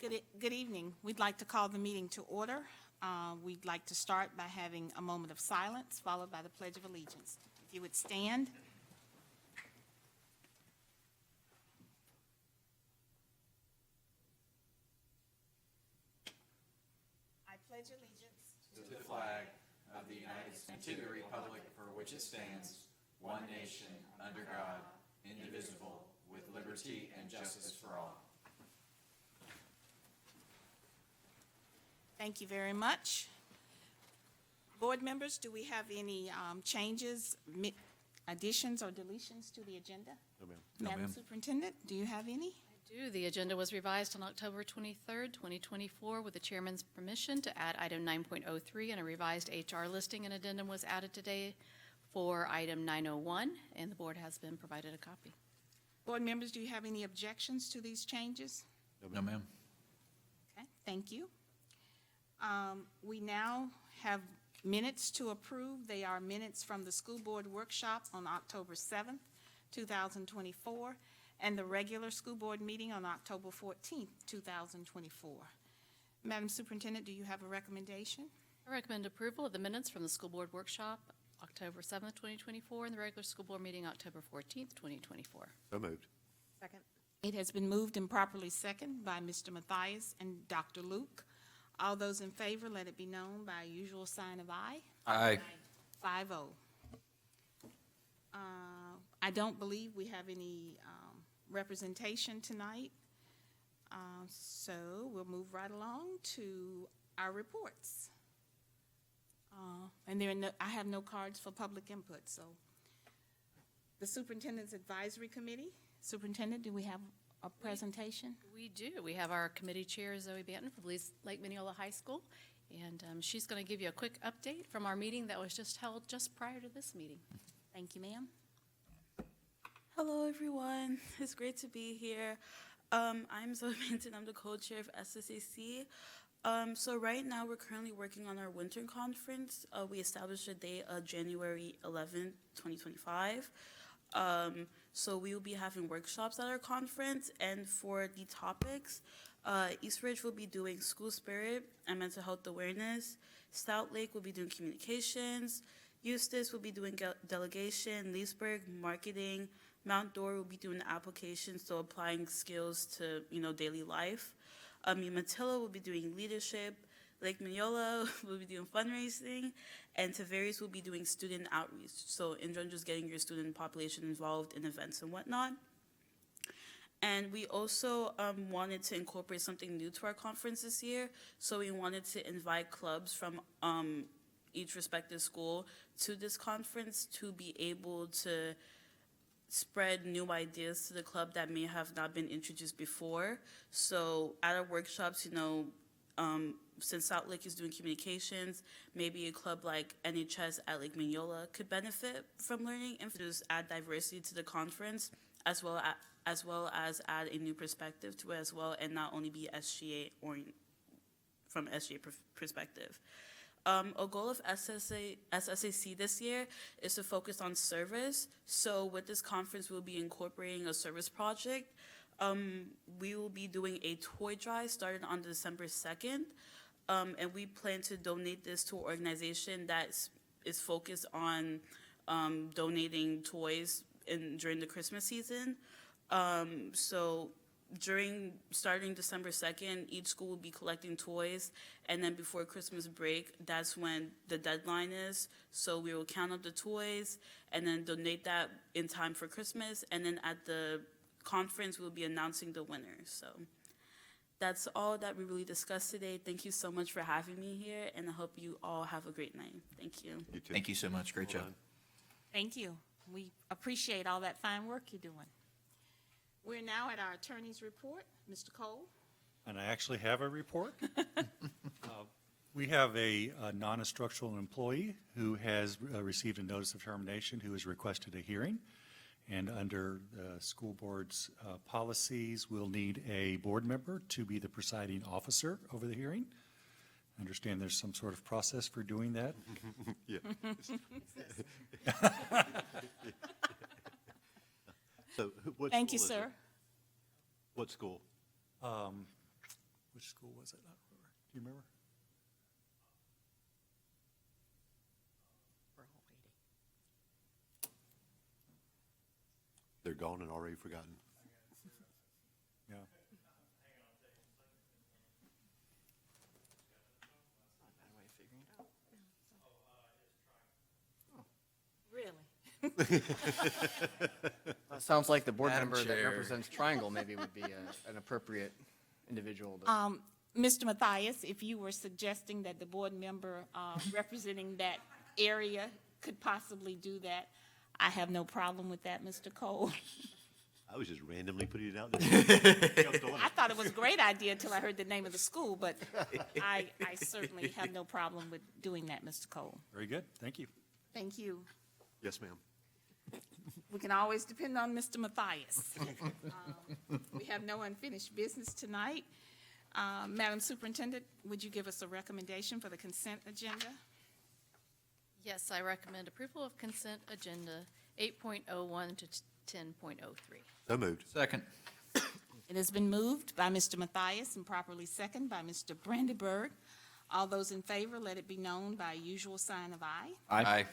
Good evening. We'd like to call the meeting to order. We'd like to start by having a moment of silence, followed by the Pledge of Allegiance. If you would stand. I pledge allegiance To the flag of the United States, and to the republic for which it stands, one nation, under God, indivisible, with liberty and justice for all. Thank you very much. Board members, do we have any changes, additions, or deletions to the agenda? No, ma'am. No, Madam ma'am. Superintendent, do you have any? I do. The agenda was revised on October 23rd, 2024, with the chairman's permission to add item 9.03, and a revised HR listing and addendum was added today for item 901, and the board has been provided a copy. Board members, do you have any objections to these changes? No, ma'am. Okay, thank you. We now have minutes to approve. They are minutes from the school board workshop on October 7th, 2024, and the regular school board meeting on October 14th, 2024. Madam Superintendent, do you have a recommendation? I recommend approval of the minutes from the school board workshop October 7th, 2024, and the regular school board meeting October 14th, 2024. So moved. Second. It has been moved and properly seconded by Mr. Mathias and Dr. Luke. All those in favor, let it be known by a usual sign of aye. Aye. 5-0. I don't believe we have any representation tonight, so we'll move right along to our reports. And I have no cards for public input, so. The Superintendent's Advisory Committee. Superintendent, do we have a presentation? We do. We have our committee chair, Zoe Banton from Lake Mineola High School, and she's going to give you a quick update from our meeting that was just held just prior to this meeting. Thank you, ma'am. Hello, everyone. It's great to be here. I'm Zoe Benton. I'm the co-chair of SSAC. So right now, we're currently working on our winter conference. We established a date of January 11th, 2025. So we will be having workshops at our conference, and for the topics, East Ridge will be doing school spirit and mental health awareness. Stout Lake will be doing communications. Eustis will be doing delegation. Leesburg, marketing. Mount Dora will be doing applications, so applying skills to, daily life. Umatilla will be doing leadership. Lake Mineola will be doing fundraising, and Tavares will be doing student outreach. So in general, just getting your student population involved in events and whatnot. And we also wanted to incorporate something new to our conference this year. So we wanted to invite clubs from each respective school to this conference to be able to spread new ideas to the club that may have not been introduced before. So at our workshops, since South Lake is doing communications, maybe a club like NHS at Lake Mineola could benefit from learning and just add diversity to the conference, as well as add a new perspective to it as well, and not only be SGA or from SGA perspective. A goal of SSAC this year is to focus on service. So with this conference, we'll be incorporating a service project. We will be doing a toy drive starting on December 2nd. And we plan to donate this to an organization that is focused on donating toys during the Christmas season. So starting December 2nd, each school will be collecting toys, and then before Christmas break, that's when the deadline is. So we will count up the toys and then donate that in time for Christmas, and then at the conference, we'll be announcing the winners. So that's all that we really discussed today. Thank you so much for having me here, and I hope you all have a great night. Thank you. You too. Thank you so much. Great job. Thank you. We appreciate all that fine work you're doing. We're now at our attorney's report. Mr. Cole? And I actually have a report. We have a non-instructional employee who has received a notice of termination, who has requested a hearing. And under the school board's policies, we'll need a board member to be the presiding officer over the hearing. I understand there's some sort of process for doing that. Yeah. So what Thank you, school is it? sir. What school? Which school was it? I don't remember. Do you remember? We're all waiting. They're gone and already forgotten. Yeah. Really? Well, it sounds like the board Madam member that Chair. represents Triangle maybe would be an appropriate individual to. Mr. Matthias, if you were suggesting that the board member representing that area could possibly do that, I have no problem with that, Mr. Cole. I was just randomly putting it out there. I thought it was a great idea until I heard the name of the school, but I certainly have no problem with doing that, Mr. Cole. Very good. Thank you. Thank you. Yes, ma'am. We can always depend on Mr. Matthias. We have no unfinished business tonight. Madam Superintendent, would you give us a recommendation for the consent agenda? Yes, I recommend approval of consent agenda 8.01 to 10.03. So moved. Second. It has been moved by Mr. Matthias and properly seconded by Mr. Brandyberg. All those in favor, let it be known by usual sign of aye. Aye.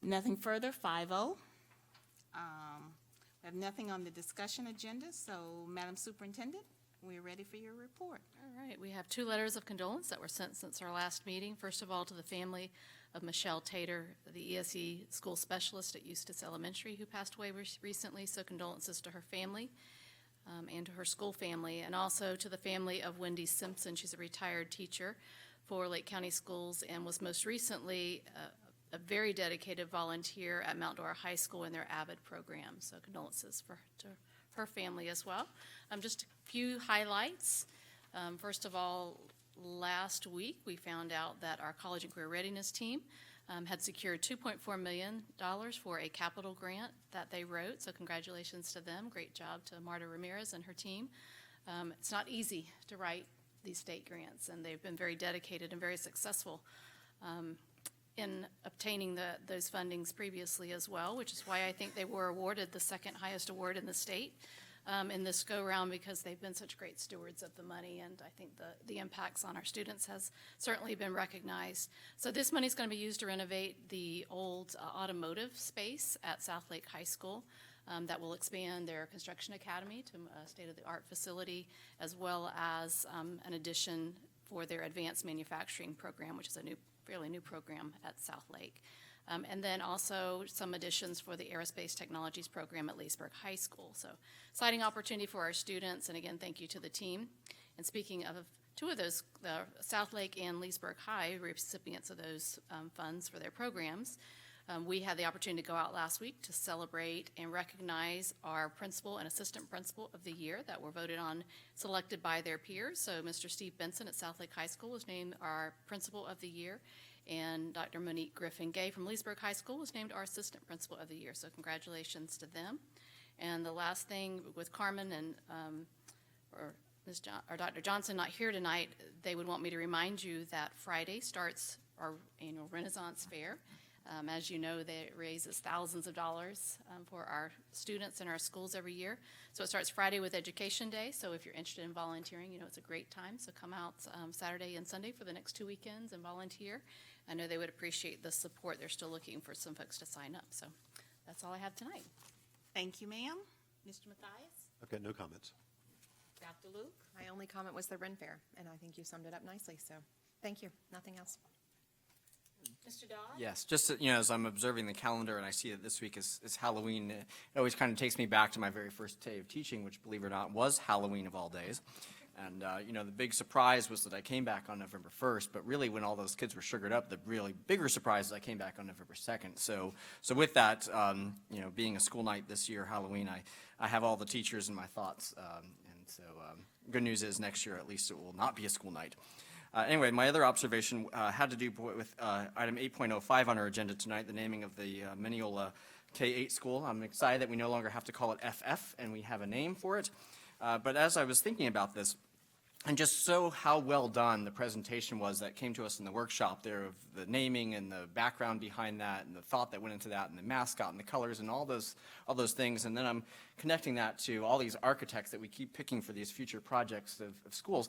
Nothing further, 5-0. We have nothing on the discussion agenda, so Madam Superintendent, we're ready for your report. All right, we have 2 letters of condolence that were sent since our last meeting. First of all, to the family of Michelle Tater, the ESE school specialist at Eustis Elementary, who passed away recently, so condolences to her family and to her school family, and also to the family of Wendy Simpson. She's a retired teacher for Lake County Schools and was most recently a very dedicated volunteer at Mount Dora High School in their AVID program, so condolences to her family as well. Just a few highlights. First of all, last week we found out that our College and Career Readiness team had secured $2.4 million for a capital grant that they wrote, so congratulations to them. Great job to Marta Ramirez and her team. It's not easy to write these state grants, and they've been very dedicated and very successful in obtaining those fundings previously as well, which is why I think they were awarded the second highest award in the state in this go-round, because they've been such great stewards of the money, and I think the impacts on our students has certainly been recognized. So this money is going to be used to renovate the old automotive space at South Lake High School. That will expand their construction academy to a state-of-the-art facility, as well as an addition for their advanced manufacturing program, which is a fairly new program at South Lake. And then also some additions for the Aerospace Technologies program at Leesburg High School. So exciting opportunity for our students, and again, thank you to the team. And speaking of 2 of those, South Lake and Leesburg High, recipients of those funds for their programs, we had the opportunity to go out last week to celebrate and recognize our principal and assistant principal of the year that were voted on, selected by their peers. So Mr. Steve Benson at South Lake High School was named our principal of the year, and Dr. Monique Griffin-Gay from Leesburg High School was named our assistant principal of the year. So congratulations to them. And the last thing with Carmen and or Dr. Johnson not here tonight, they would want me to remind you that Friday starts our annual Renaissance Fair. As you know, that raises thousands of dollars for our students in our schools every year. So it starts Friday with Education Day. So if you're interested in volunteering, it's a great time. So come out Saturday and Sunday for the next 2 weekends and volunteer. I know they would appreciate the support. They're still looking for some folks to sign up. So that's all I have tonight. Thank you, ma'am. Mr. Matthias? I've got no comments. Dr. Luke? My only comment was the Ren Fair, and I think you summed it up nicely, so thank you. Nothing else. Mr. Dodd? Yes, just, as I'm observing the calendar and I see that this week is Halloween, it always kind of takes me back to my very first day of teaching, which, believe it or not, was Halloween of all days. And, the big surprise was that I came back on November 1st, but really when all those kids were sugared up, the really bigger surprise is I came back on November 2nd. So with that, being a school night this year, Halloween, I have all the teachers in my thoughts. And so good news is next year, at least, it will not be a school night. Anyway, my other observation had to do with item 8.05 on our agenda tonight, the naming of the Mineola K-8 school. I'm excited that we no longer have to call it FF, and we have a name for it. But as I was thinking about this, and just so how well done the presentation was that came to us in the workshop there of the naming and the background behind that and the thought that went into that and the mascot and the colors and all those things. And then I'm connecting that to all these architects that we keep picking for these future projects of schools.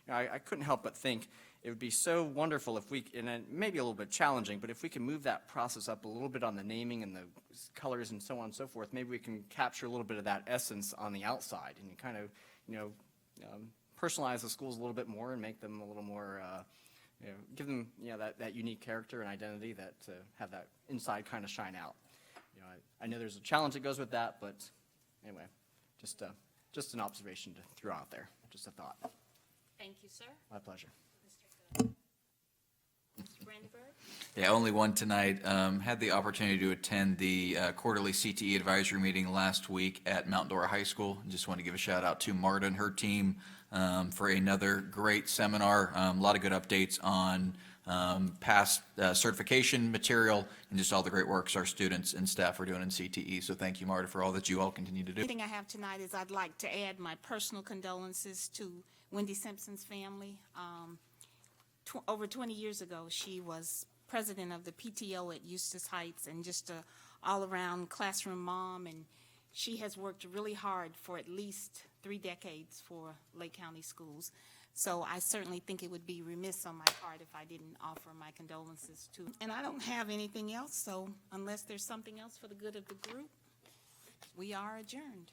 You know, I couldn't help but think it would be so wonderful if we, and it may be a little bit challenging, but if we can move that process up a little bit on the naming and the colors and so on and so forth, maybe we can capture a little bit of that essence on the outside and kind of, personalize the schools a little bit more and make them a little more, give them, that unique character and identity that have that inside kind of shine out. I know there's a challenge that goes with that, but anyway, just an observation to throw out there, just a thought. Thank you, sir. My pleasure. Mr. Brandenburg? Yeah, only one tonight. Had the opportunity to attend the quarterly CTE advisory meeting last week at Mount Dora High School. Just want to give a shout out to Marta and her team for another great seminar. A lot of good updates on past certification material and just all the great works our students and staff are doing in CTE. So thank you, Marta, for all that you all continue to do. The thing I have tonight is I'd like to add my personal condolences to Wendy Simpson's family. Over 20 years ago, she was president of the PTO at Eustis Heights and just a all-around classroom mom, and she has worked really hard for at least 3 decades for Lake County schools. So I certainly think it would be remiss on my part if I didn't offer my condolences to. And I don't have anything else, so unless there's something else for the good of the group, we are adjourned.